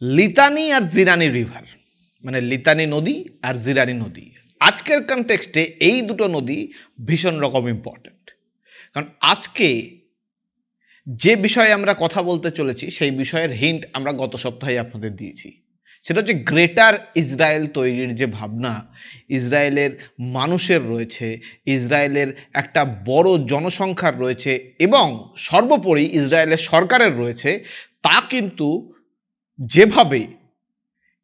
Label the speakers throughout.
Speaker 1: Litani আর Zirani river, মানে Litani নদী আর জিরানি নদী, আজকের কনটেক্সটে এই দুটো নদী ভীষণ রকম ইম্পর্ট্যান্ট। কারণ আজকে যে বিষয়ে আমরা কথা বলতে চলেছি সেই বিষয়ের হিন্ট আমরা গত সপ্তাহে আপনাদের দিয়েছি। সেটা হচ্ছে গ্রেটার ইসরায়েল তৈরির যে ভাবনা ইসরায়েলের মানুষের রয়েছে, ইসরায়েলের একটা বড় জনসংখ্যার রয়েছে এবং সর্বোপরি ইসরায়েলের সরকারের রয়েছে, তা কিন্তু যেভাবে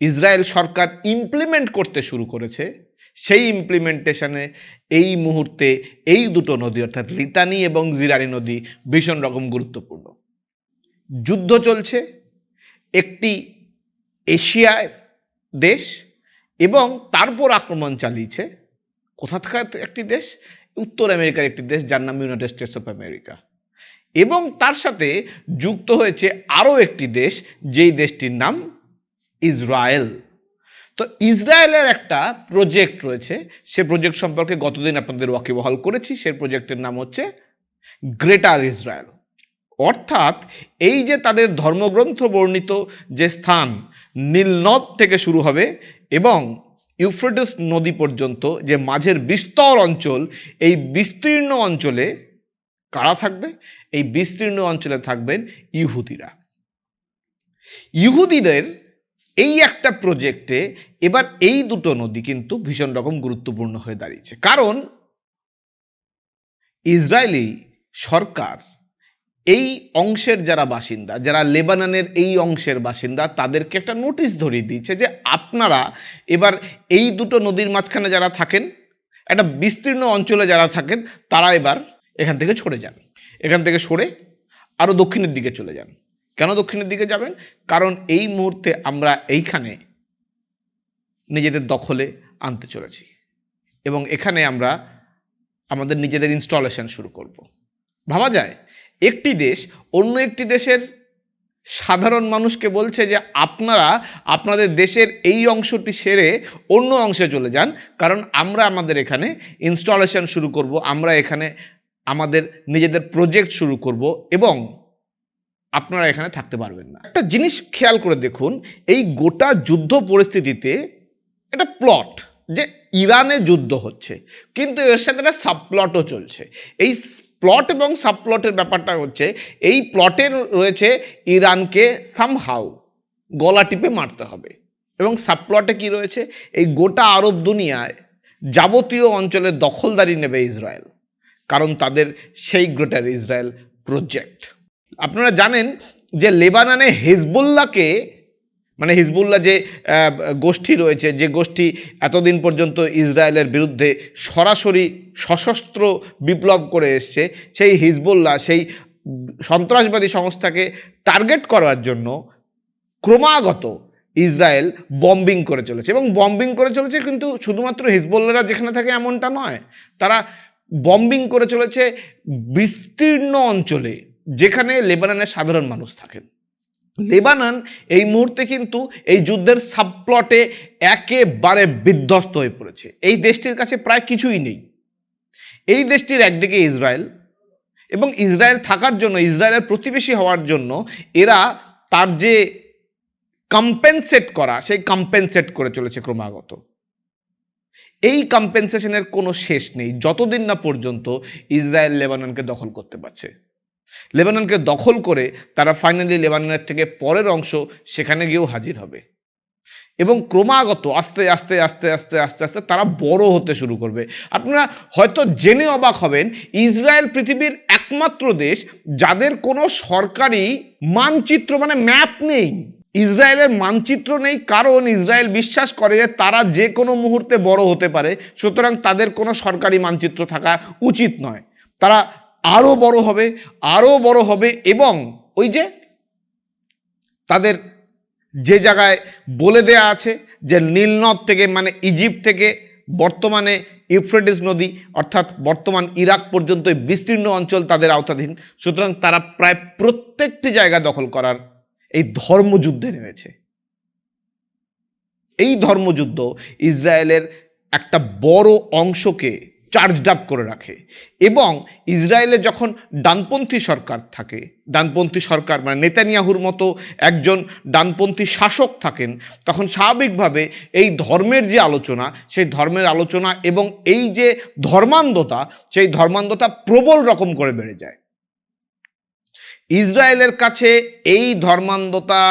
Speaker 1: ইসরায়েল সরকার ইমপ্লিমেন্ট করতে শুরু করেছে সেই ইমপ্লিমেন্টেশনে এই মুহূর্তে এই দুটো নদী অর্থাৎ লিতানি এবং জিরানি নদী ভীষণ রকম গুরুত্বপূর্ণ। যুদ্ধ চলছে একটি এশিয়ার দেশ এবং তারপর আক্রমণ চালিয়েছে কোথাকার একটি দেশ, উত্তর আমেরিকার একটি দেশ যার নাম ইউনাইটেড স্টেটস অফ আমেরিকা, এবং তার সাথে যুক্ত হয়েছে আরও একটি দেশ যেই দেশটির নাম ইসরায়েল। তো ইসরায়েলের একটা প্রজেক্ট রয়েছে, সে প্রজেক্ট সম্পর্কে গতদিন আপনাদের ওয়াকিবহাল করেছি। সেই প্রজেক্টের নাম হচ্ছে গ্রেটার ইসরায়েল, অর্থাৎ এই যে তাদের ধর্মগ্রন্থ বর্ণিত যে স্থান নীল নদ থেকে শুরু হবে এবং ইউফ্রেটিস নদী পর্যন্ত যে মাঝের বিস্তর অঞ্চল, এই বিস্তীর্ণ অঞ্চলে কারা থাকবে? এই বিস্তীর্ণ অঞ্চলে থাকবেন ইহুদিরা। ইহুদিদের এই একটা প্রজেক্টে এবার এই দুটো নদী কিন্তু ভীষণ রকম গুরুত্বপূর্ণ হয়ে দাঁড়িয়েছে, কারণ ইসরায়েলি সরকার এই অংশের যারা বাসিন্দা, যারা লেবাননের এই অংশের বাসিন্দা, তাদেরকে একটা নোটিশ ধরিয়ে দিয়েছে যে আপনারা এবার এই দুটো নদীর মাঝখানে যারা থাকেন, একটা বিস্তীর্ণ অঞ্চলে যারা থাকেন, তারা এবার এখান থেকে সরে যান, এখান থেকে সরে আরও দক্ষিণের দিকে চলে যান। কেন দক্ষিণের দিকে যাবেন? কারণ এই মুহূর্তে আমরা এইখানে নিজেদের দখলে আনতে চলেছি এবং এখানে আমরা আমাদের নিজেদের ইনস্টলেশন শুরু করব। ভাবা যায় একটি দেশ অন্য একটি দেশের সাধারণ মানুষকে বলছে যে আপনারা আপনাদের দেশের এই অংশটি সেরে অন্য অংশে চলে যান, কারণ আমরা আমাদের এখানে ইনস্টলেশন শুরু করব, আমরা এখানে আমাদের নিজেদের প্রজেক্ট শুরু করব এবং আপনারা এখানে থাকতে পারবেন না। একটা জিনিস খেয়াল করে দেখুন, এই গোটা যুদ্ধ পরিস্থিতিতে এটা প্লট যে ইরানে যুদ্ধ হচ্ছে, কিন্তু এর সাথে একটা সাবপ্লটও চলছে। এই প্লট এবং সাবপ্লটের ব্যাপারটা হচ্ছে, এই প্লটে রয়েছে ইরানকে সামহাউ গলা টিপে মারতে হবে, এবং সাবপ্লটে কি রয়েছে, এই গোটা আরব দুনিয়ায় যাবতীয় অঞ্চলের দখলদারি নেবে ইসরায়েল, কারণ তাদের সেই গ্রেটার ইসরায়েল প্রজেক্ট। আপনারা জানেন যে লেবাননে হিজবুল্লাহকে, মানে হিজবুল্লাহ যে গোষ্ঠী রয়েছে, যে গোষ্ঠী এতদিন পর্যন্ত ইসরায়েলের বিরুদ্ধে সরাসরি সশস্ত্র বিপ্লব করে এসছে, সেই হিজবুল্লাহ সেই সন্ত্রাসবাদী সংস্থাকে টার্গেট করার জন্য ক্রমাগত ইসরায়েল বম্বিং করে চলেছে এবং বম্বিং করে চলেছে। কিন্তু শুধুমাত্র হিজবুল্লাহরা যেখানে থাকে এমনটা নয়, তারা বম্বিং করে চলেছে বিস্তীর্ণ অঞ্চলে যেখানে লেবাননের সাধারণ মানুষ থাকেন। লেবানন এই মুহূর্তে কিন্তু এই যুদ্ধের সাবপ্লটে একেবারে বিধ্বস্ত হয়ে পড়েছে। এই দেশটির কাছে প্রায় কিছুই নেই। এই দেশটির একদিকে ইসরায়েল, এবং ইসরায়েল থাকার জন্য, ইসরায়েলের প্রতিবেশী হওয়ার জন্য এরা তার যে কম্পেনসেট করা, সেই কম্পেনসেট করে চলেছে ক্রমাগত। এই কম্পেনসেশনের কোনো শেষ নেই যতদিন না পর্যন্ত ইসরায়েল লেবাননকে দখল করতে পারছে। লেবাননকে দখল করে তারা ফাইনালি লেবাননের থেকে পরের অংশ সেখানে গিয়েও হাজির হবে এবং ক্রমাগত আস্তে আস্তে আস্তে আস্তে আস্তে আস্তে তারা বড় হতে শুরু করবে। আপনারা হয়তো জেনে অবাক হবেন, ইসরায়েল পৃথিবীর একমাত্র দেশ যাদের কোনো সরকারি মানচিত্র, মানে ম্যাপ নেই। ইসরায়েলের মানচিত্র নেই, কারণ ইসরায়েল বিশ্বাস করে যে তারা যে কোনো মুহূর্তে বড় হতে পারে, সুতরাং তাদের কোনো সরকারি মানচিত্র থাকা উচিত নয়। তারা আরও বড় হবে, আরও বড় হবে, এবং ওই যে তাদের যে জায়গায় বলে দেয়া আছে যে নীলনদ থেকে, মানে ইজিপ্ট থেকে বর্তমানে ইউফ্রেটিস নদী অর্থাৎ বর্তমান ইরাক পর্যন্ত বিস্তীর্ণ অঞ্চল তাদের আওতাধীন, সুতরাং তারা প্রায় প্রত্যেকটি জায়গা দখল করার এই ধর্মযুদ্ধে নেমেছে। এই ধর্মযুদ্ধ ইসরায়েলের একটা বড় অংশকে চার্জড আপ করে রাখে। এবং ইসরায়েলে যখন ডানপন্থী সরকার থাকে, ডানপন্থী সরকার মানে নেতানিয়াহুর মতো একজন ডানপন্থী শাসক থাকেন, তখন স্বাভাবিকভাবে এই ধর্মের যে আলোচনা, সেই ধর্মের আলোচনা এবং এই যে ধর্মান্ধতা, সেই ধর্মান্ধতা প্রবল রকম করে বেড়ে যায়। ইসরায়েলের কাছে এই ধর্মান্ধতা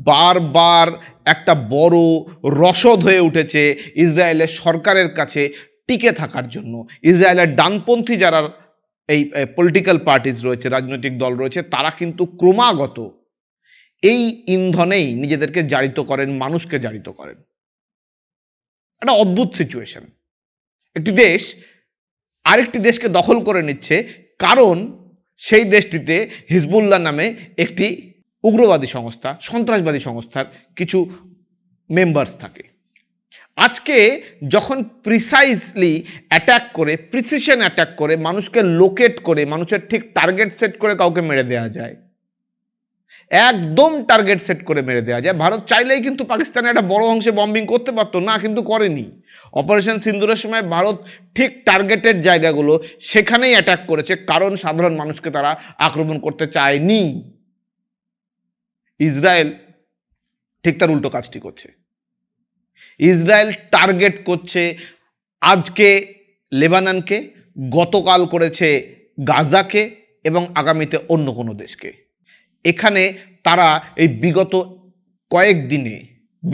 Speaker 1: বারবার একটা বড় রসদ হয়ে উঠেছে ইসরায়েলের সরকারের কাছে টিকে থাকার জন্য। ইসরায়েলের ডানপন্থী যারা এই পলিটিক্যাল পার্টিজ রয়েছে, রাজনৈতিক দল রয়েছে, তারা কিন্তু ক্রমাগত এই ইন্ধনেই নিজেদেরকে জারিত করেন, মানুষকে জারিত করেন। একটা অদ্ভুত সিচুয়েশন। একটি দেশ আরেকটি দেশকে দখল করে নিচ্ছে কারণ সেই দেশটিতে হিজবুল্লাহ নামে একটি উগ্রবাদী সংস্থা, সন্ত্রাসবাদী সংস্থার কিছু মেম্বার্স থাকে। আজকে যখন প্রিসাইজলি অ্যাটাক করে, প্রিসিশন অ্যাটাক করে, মানুষকে লোকেট করে, মানুষের ঠিক টার্গেট সেট করে কাউকে মেরে দেওয়া যায়, একদম টার্গেট সেট করে মেরে দেওয়া যায়। ভারত চাইলেই কিন্তু পাকিস্তানে একটা বড় অংশে বম্বিং করতে পারতো না, কিন্তু করেনি। অপারেশন সিন্দুরের সময় ভারত ঠিক টার্গেটেড জায়গাগুলো সেখানেই অ্যাটাক করেছে, কারণ সাধারণ মানুষকে তারা আক্রমণ করতে চায়নি। ইসরায়েল ঠিক তার উল্টো কাজটি করছে। ইসরায়েল টার্গেট করছে আজকে লেবাননকে, গতকাল করেছে গাজাকে এবং আগামীতে অন্য কোনো দেশকে। এখানে তারা এই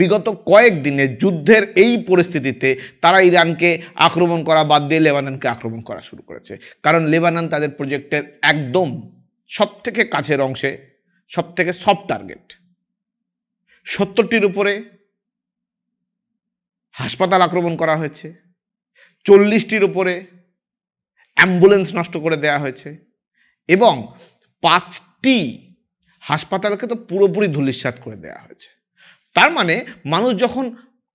Speaker 1: বিগত কয়েকদিনে যুদ্ধের এই পরিস্থিতিতে তারা ইরানকে আক্রমণ করা বাদ দিয়ে লেবাননকে আক্রমণ করা শুরু করেছে। কারণ লেবানন তাদের প্রজেক্টের একদম সবথেকে কাছের অংশে, সবথেকে সফট টার্গেট। 70টির উপরে হাসপাতাল আক্রমণ করা হয়েছে, 40টির উপরে অ্যাম্বুলেন্স নষ্ট করে দেওয়া হয়েছে এবং 5টি হাসপাতালকে তো পুরোপুরি ধূলিসাৎ করে দেওয়া হয়েছে। তার মানে মানুষ যখন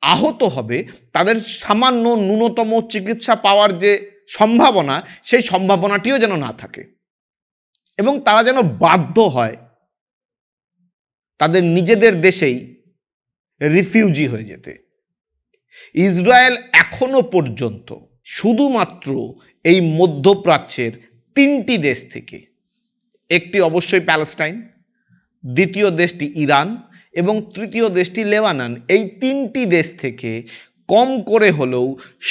Speaker 1: আহত হবে, তাদের সামান্য ন্যূনতম চিকিৎসা পাওয়ার যে সম্ভাবনা, সেই সম্ভাবনাটিও যেন না থাকে এবং তারা যেন বাধ্য হয় তাদের নিজেদের দেশেই রিফিউজি হয়ে যেতে। ইসরায়েল এখনো পর্যন্ত শুধুমাত্র এই মধ্যপ্রাচ্যের 3টি দেশ থেকে, একটি অবশ্যই প্যালেস্টাইন, দ্বিতীয় দেশটি ইরান এবং তৃতীয় দেশটি লেবানন, এই 3টি দেশ থেকে কম করে হলেও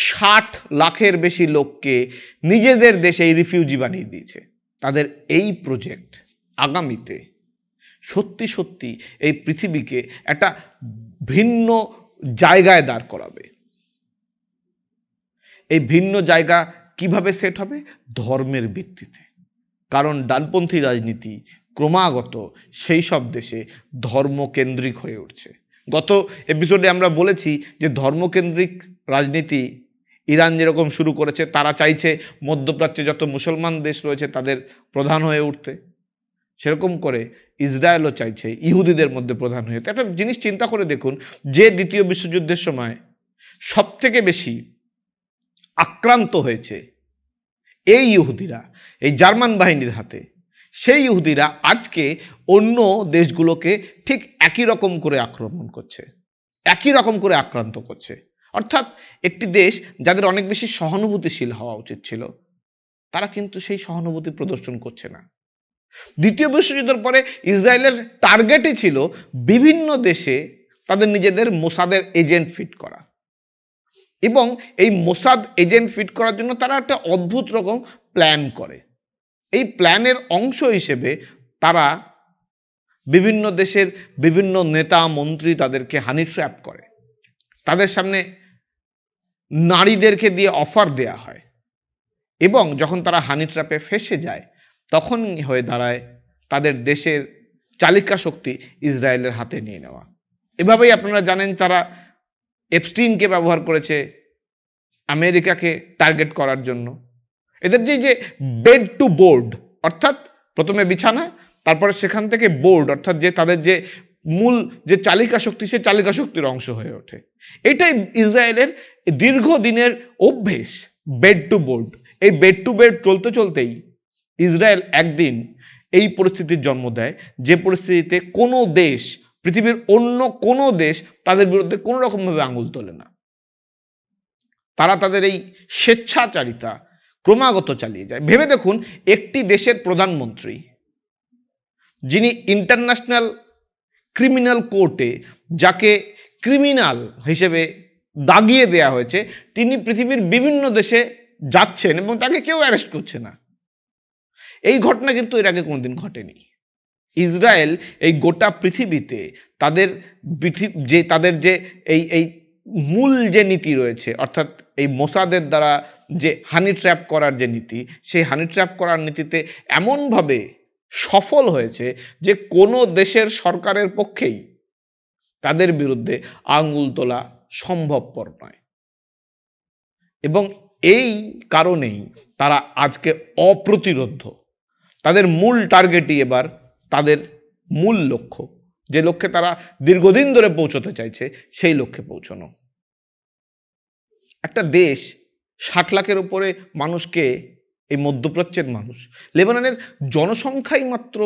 Speaker 1: 60 লাখের বেশি লোককে নিজেদের দেশেই রিফিউজি বানিয়ে দিয়েছে। তাদের এই প্রজেক্ট আগামীতে সত্যি সত্যি এই পৃথিবীকে একটা ভিন্ন জায়গায় দাঁড় করাবে। এই ভিন্ন জায়গা কিভাবে সেট হবে? ধর্মের ভিত্তিতে। কারণ ডানপন্থী রাজনীতি ক্রমাগত সেই সব দেশে ধর্মকেন্দ্রিক হয়ে উঠছে। গত এপিসোডে আমরা বলেছি যে ধর্মকেন্দ্রিক রাজনীতি ইরান যেরকম শুরু করেছে, তারা চাইছে মধ্যপ্রাচ্যে যত মুসলমান দেশ রয়েছে তাদের প্রধান হয়ে উঠতে। সেরকম করে ইসরায়েলও চাইছে ইহুদিদের মধ্যে প্রধান হয়ে উঠতে। একটা জিনিস চিন্তা করে দেখুন, যে দ্বিতীয় বিশ্বযুদ্ধের সময় সবথেকে বেশি আক্রান্ত হয়েছে এই ইহুদিরা, এই জার্মান বাহিনীর হাতে, সেই ইহুদিরা আজকে অন্য দেশগুলোকে ঠিক একই রকম করে আক্রমণ করছে, একই রকম করে আক্রান্ত করছে। অর্থাৎ একটি দেশ যাদের অনেক বেশি সহানুভূতিশীল হওয়া উচিত ছিল, তারা কিন্তু সেই সহানুভূতি প্রদর্শন করছে না। দ্বিতীয় বিশ্বযুদ্ধের পরে ইসরায়েলের টার্গেটই ছিল বিভিন্ন দেশে তাদের নিজেদের মোসাদের এজেন্ট ফিট করা, এবং এই মোসাদ এজেন্ট ফিট করার জন্য তারা একটা অদ্ভুত রকম প্ল্যান করে। এই প্ল্যানের অংশ হিসেবে তারা বিভিন্ন দেশের বিভিন্ন নেতা মন্ত্রী তাদেরকে হানি ট্র্যাপ করে। তাদের সামনে নারীদেরকে দিয়ে অফার দেয়া হয় এবং যখন তারা হানি ট্র্যাপে ফেঁসে যায়, তখন হয়ে দাঁড়ায় তাদের দেশের চালিকা শক্তি ইসরায়েলের হাতে নিয়ে নেওয়া। এভাবেই আপনারা জানেন তারা এপস্টিনকে ব্যবহার করেছে আমেরিকাকে টার্গেট করার জন্য। এদের যে বেড টু বোর্ড, অর্থাৎ প্রথমে বিছানা, তারপরে সেখান থেকে বোর্ড, অর্থাৎ যে তাদের যে মূল যে চালিকা শক্তি, সে চালিকা শক্তির অংশ হয়ে ওঠে। এটাই ইসরায়েলের দীর্ঘদিনের অভ্যেস, বেড টু বোর্ড। এই বেড টু বেড চলতে চলতেই ইসরায়েল একদিন এই পরিস্থিতির জন্ম দেয়, যে পরিস্থিতিতে কোনো দেশ, পৃথিবীর অন্য কোনো দেশ তাদের বিরুদ্ধে কোনো রকমভাবে আঙুল তোলে না। তারা তাদের এই স্বেচ্ছাচারিতা ক্রমাগত চালিয়ে যায়। ভেবে দেখুন, একটি দেশের প্রধানমন্ত্রী, যিনি ইন্টারন্যাশনাল ক্রিমিনাল কোর্টে যাকে ক্রিমিনাল হিসেবে দাগিয়ে দেয়া হয়েছে, তিনি পৃথিবীর বিভিন্ন দেশে যাচ্ছেন এবং তাকে কেউ অ্যারেস্ট করছে না। এই ঘটনা কিন্তু এর আগে কোনোদিন ঘটেনি। ইসরায়েল এই গোটা পৃথিবীতে তাদের যে এই মূল যে নীতি রয়েছে, অর্থাৎ এই মোসাদের দ্বারা যে হানি ট্র্যাপ করার যে নীতি, সেই হানি ট্র্যাপ করার নীতিতে এমনভাবে সফল হয়েছে যে কোনো দেশের সরকারের পক্ষেই তাদের বিরুদ্ধে আঙুল তোলা সম্ভবপর নয়। এবং এই কারণেই তারা আজকে অপ্রতিরোধ্য। তাদের মূল টার্গেটই এবার তাদের মূল লক্ষ্য, যে লক্ষ্যে তারা দীর্ঘদিন ধরে পৌঁছতে চাইছে, সেই লক্ষ্যে পৌঁছানো। একটা দেশ 60 লাখের উপরে মানুষকে, এই মধ্যপ্রাচ্যের মানুষ, লেবাননের জনসংখ্যাই মাত্র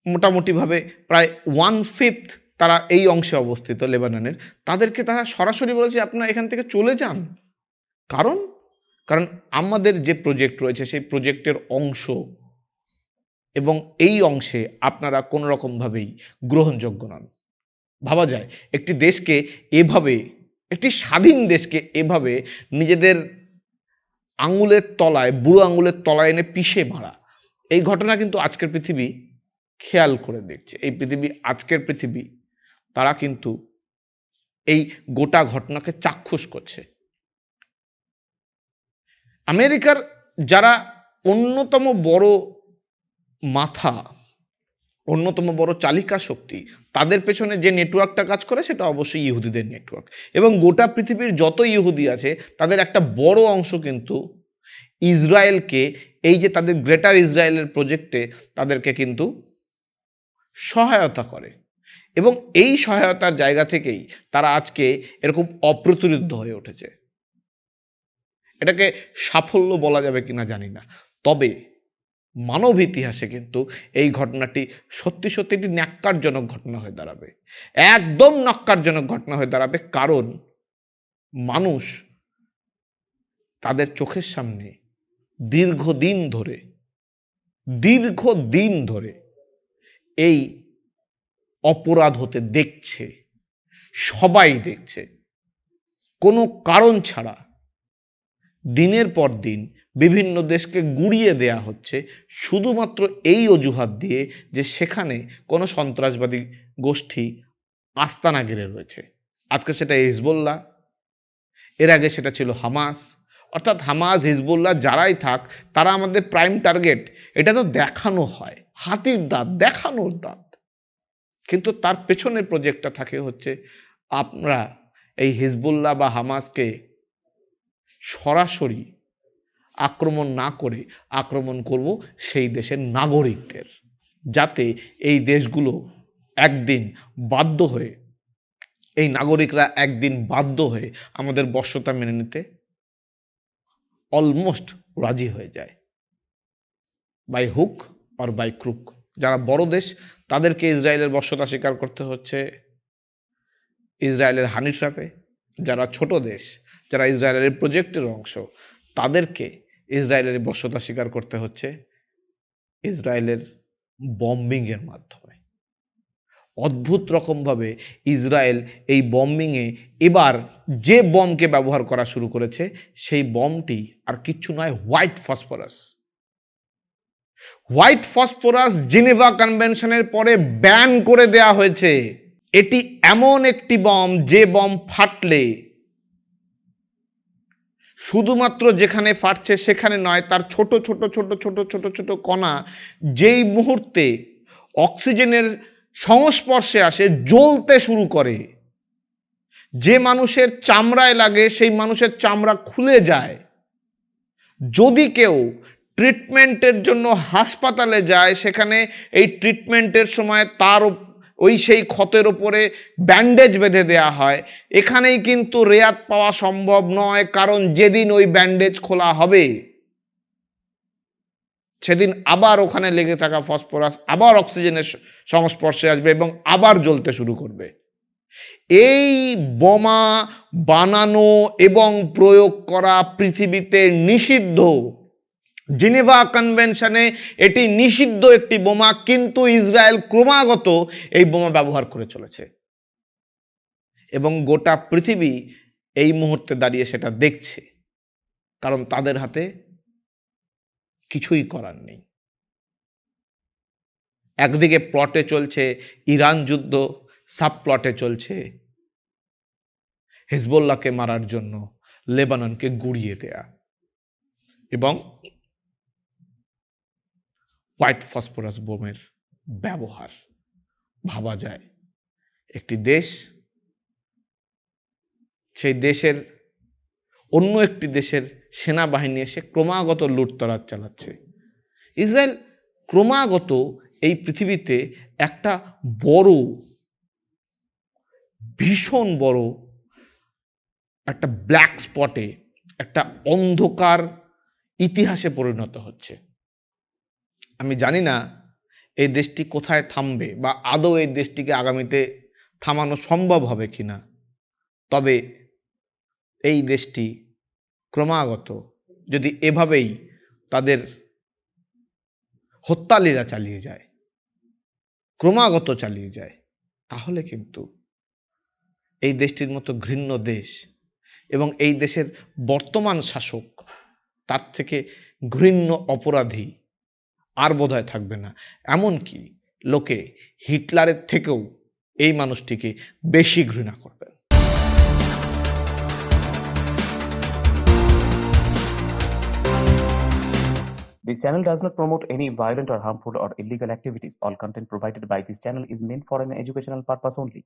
Speaker 1: মোটামুটিভাবে প্রায় 1/5 তারা এই অংশে অবস্থিত লেবাননের, তাদেরকে তারা সরাসরি বলেছে আপনারা এখান থেকে চলে যান। কারণ আমাদের যে প্রজেক্ট রয়েছে সেই প্রজেক্টের অংশ, এবং এই অংশে আপনারা কোনো রকমভাবেই গ্রহণযোগ্য নন। ভাবা যায় একটি দেশকে এভাবে, একটি স্বাধীন দেশকে এভাবে নিজেদের আঙুলের তলায়, বুড়ো আঙুলের তলায় এনে পিষে মারা। এই ঘটনা কিন্তু আজকের পৃথিবী খেয়াল করে দেখছে। এই পৃথিবী, আজকের পৃথিবী, তারা কিন্তু এই গোটা ঘটনাকে চাক্ষুষ করছে। আমেরিকার যারা অন্যতম বড় মাথা, অন্যতম বড় চালিকা শক্তি, তাদের পেছনে যে নেটওয়ার্কটা কাজ করে সেটা অবশ্যই ইহুদিদের নেটওয়ার্ক। এবং গোটা পৃথিবীর যত ইহুদি আছে তাদের একটা বড় অংশ কিন্তু ইসরায়েলকে, এই যে তাদের গ্রেটার ইসরায়েলের প্রজেক্টে, তাদেরকে কিন্তু সহায়তা করে। এবং এই সহায়তার জায়গা থেকেই তারা আজকে এরকম অপ্রতিরোধ্য হয়ে উঠেছে। এটাকে সাফল্য বলা যাবে কিনা জানি না, তবে মানব ইতিহাসে কিন্তু এই ঘটনাটি সত্যি সত্যি একটি ন্যাক্কারজনক ঘটনা হয়ে দাঁড়াবে, একদম ন্যাক্কারজনক ঘটনা হয়ে দাঁড়াবে। কারণ মানুষ তাদের চোখের সামনে দীর্ঘদিন ধরে এই অপরাধ হতে দেখছে, সবাই দেখছে, কোনো কারণ ছাড়া দিনের পর দিন বিভিন্ন দেশকে গুড়িয়ে দেয়া হচ্ছে শুধুমাত্র এই অজুহাত দিয়ে যে সেখানে কোনো সন্ত্রাসবাদী গোষ্ঠী আস্তানা ঘিরে রয়েছে। আজকে সেটা হিজবুল্লাহ, এর আগে সেটা ছিল হামাস। অর্থাৎ হামাস, হিজবুল্লাহ যারাই থাক, তারা আমাদের প্রাইম টার্গেট। এটা তো দেখানো হয়, হাতির দাঁত, দেখানোর দাঁত, কিন্তু তার পেছনের প্রজেক্টটা থাকে হচ্ছে আমরা এই হিজবুল্লাহ বা হামাসকে সরাসরি আক্রমণ না করে আক্রমণ করব সেই দেশের নাগরিকদের, যাতে এই দেশগুলো একদিন বাধ্য হয়ে, এই নাগরিকরা একদিন বাধ্য হয়ে আমাদের বশ্যতা মেনে নিতে অলমোস্ট রাজি হয়ে যায়, by hook or by crook. যারা বড় দেশ তাদেরকে ইসরায়েলের বশ্যতা স্বীকার করতে হচ্ছে ইসরায়েলের হানি ট্র্যাপে, যারা ছোট দেশ, যারা ইসরায়েলের প্রজেক্টের অংশ, তাদেরকে ইসরায়েলের বশ্যতা স্বীকার করতে হচ্ছে ইসরায়েলের বম্বিংয়ের মাধ্যমে। অদ্ভুত রকমভাবে ইসরায়েল এই বম্বিংয়ে এবার যে বমকে ব্যবহার করা শুরু করেছে, সেই বমটি আর কিচ্ছু নয়, white phosphorus. White phosphorus Geneva কনভেনশনের পরে ব্যান করে দেয়া হয়েছে। এটি এমন একটি বম, যে বম ফাটলে শুধুমাত্র যেখানে ফাটছে সেখানে নয়, তার ছোট ছোট ছোট ছোট ছোট ছোট কণা যেই মুহূর্তে অক্সিজেনের সংস্পর্শে আসে জ্বলতে শুরু করে। যে মানুষের চামড়ায় লাগে সেই মানুষের চামড়া খুলে যায়। যদি কেউ ট্রিটমেন্টের জন্য হাসপাতালে যায়, সেখানে এই ট্রিটমেন্টের সময় তার সেই ক্ষতের ওপরে ব্যান্ডেজ বেঁধে দেয়া হয়। এখানেই কিন্তু রেয়াত পাওয়া সম্ভব নয়, কারণ যেদিন ওই ব্যান্ডেজ খোলা হবে সেদিন আবার ওখানে লেগে থাকা ফসফরাস আবার অক্সিজেনের সংস্পর্শে আসবে এবং আবার জ্বলতে শুরু করবে। এই বোমা বানানো এবং প্রয়োগ করা পৃথিবীতে নিষিদ্ধ। জেনেভা কনভেনশনে এটি নিষিদ্ধ একটি বোমা, কিন্তু ইসরায়েল ক্রমাগত এই বোমা ব্যবহার করে চলেছে এবং গোটা পৃথিবী এই মুহূর্তে দাঁড়িয়ে সেটা দেখছে, কারণ তাদের হাতে কিছুই করার নেই। একদিকে প্লটে চলছে ইরান যুদ্ধ, সাব প্লটে চলছে হিজবুল্লাহকে মারার জন্য লেবাননকে গুড়িয়ে দেয়া এবং হোয়াইট ফসফরাস বোমের ব্যবহার। ভাবা যায় একটি দেশ সেই দেশের অন্য একটি দেশের সেনাবাহিনী এসে ক্রমাগত লুটতরাজ চালাচ্ছে। ইসরায়েল ক্রমাগত এই পৃথিবীতে একটা বড়, ভীষণ বড় একটা ব্ল্যাক স্পটে, একটা অন্ধকার ইতিহাসে পরিণত হচ্ছে। আমি জানি না এই দেশটি কোথায় থামবে বা আদৌ এই দেশটিকে আগামীতে থামানো সম্ভব হবে কিনা, তবে এই দেশটি ক্রমাগত যদি এভাবেই তাদের হত্যালীলা চালিয়ে যায়, ক্রমাগত চালিয়ে যায়, তাহলে কিন্তু এই দেশটির মতো ঘৃণ্য দেশ এবং এই দেশের বর্তমান শাসক তার থেকে ঘৃণ্য অপরাধী আর বোধহয় থাকবে না। এমনকি লোকে হিটলারের থেকেও এই মানুষটিকে বেশি ঘৃণা করবে।
Speaker 2: This channel does not promote any violent or harmful or illegal activities. All content provided by this channel is meant for an educational purpose only.